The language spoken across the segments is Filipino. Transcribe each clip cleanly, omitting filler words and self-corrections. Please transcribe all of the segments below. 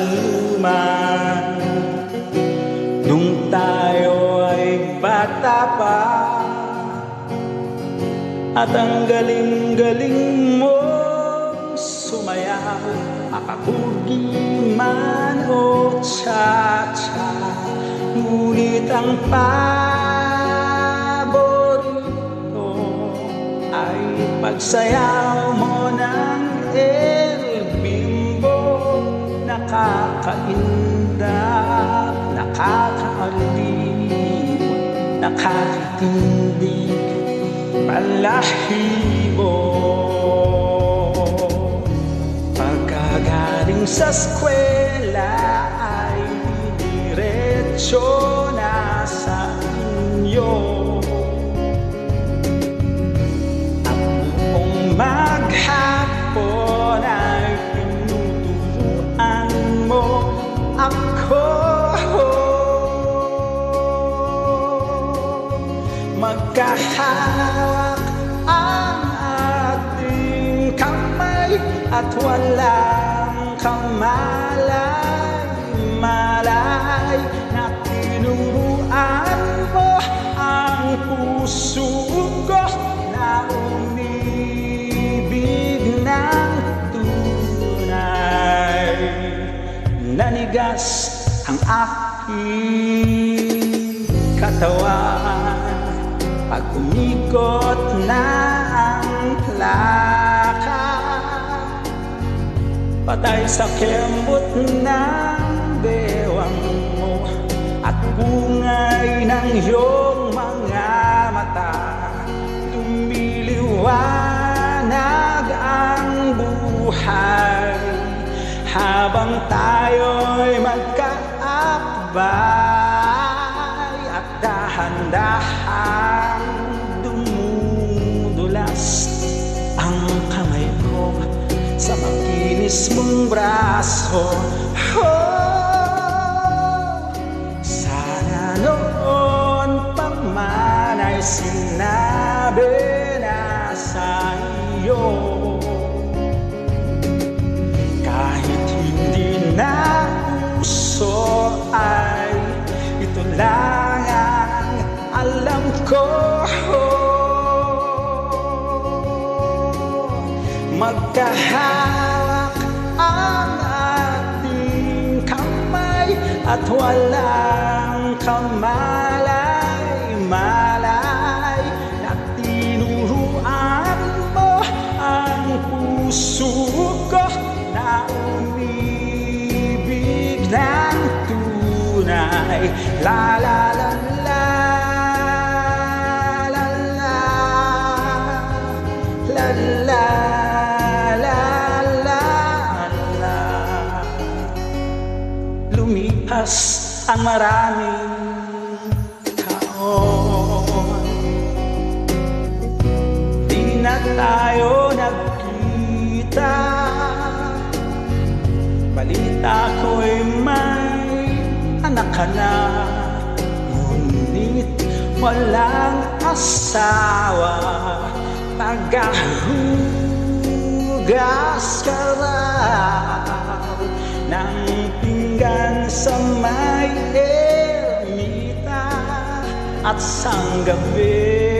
sanlibutan. Nung tayo ay bata pa, at ang galing-galing mong sumayaw, makabugi man o cha-cha. Ngunit ang paborito ay pagsayaw mo ng El Bimbo. Nakakaindak, nakakaalib, nakakatindig, balahibo. Pagkagaling sa eskwela ay diretso na sa inyo. At noong maghapon ay tinuturuan mo ako. Magkahawak ang ating kamay at walang kamalay-malay na tinuruan mo ang puso ko na umibig ng tunay. Nanigas ang aking katawan pag umikot na ang plaka. Patay sa kembot ng bewang mo at bungay ng iyong mga mata. Lumiliwanag ang buhay habang tayo'y magkaakbay. At dahan-dahan dumudulas ang kamay ko sa makinis mong braso. Sana noon pa man ay sinabi na sa iyo, kahit hindi na uso ay ito lang ang alam ko. Magkahawak ang ating kamay at walang kamalay-malay na tinuruan mo ang puso ko na umibig ng tunay. La la la la la la la la. Lumipas ang maraming taon, di na tayo nagkita. Balita ko'y may anak ka na, ngunit walang asawa. Tagahugas ka raw ng pinggan sa may ermita, at sang gabi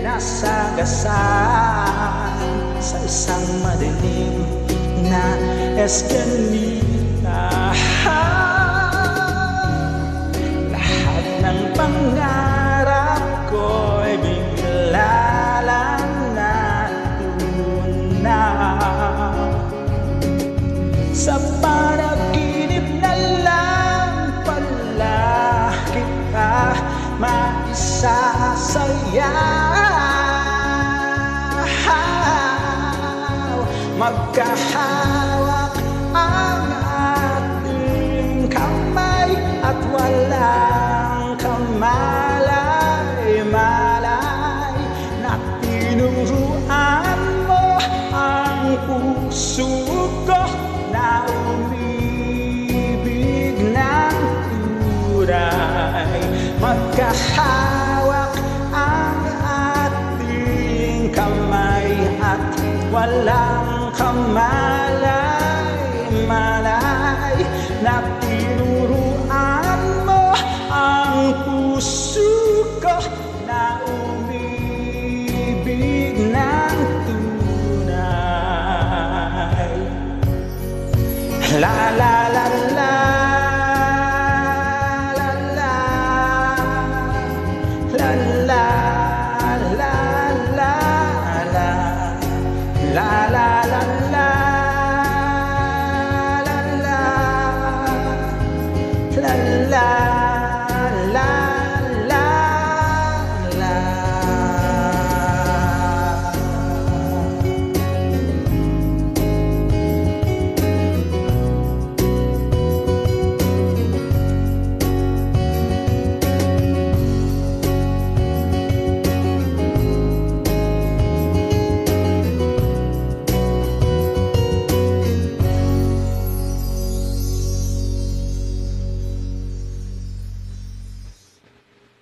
nasagasan sa isang madilim na eskanita. Lahat ng pangarap ko'y bigla lang natunaw. Sa panaginip na lang pala kita maisasayaw. Magkahawak ang ating kamay at walang kamalay-malay na tinuruan mo ang puso ko na umibig ng tunay. Magkahawak ang ating kamay at walang kamalay. na tinuruan mo ang puso ko na umibig ng tunay. La la la la la la la la la la la la la la la la la la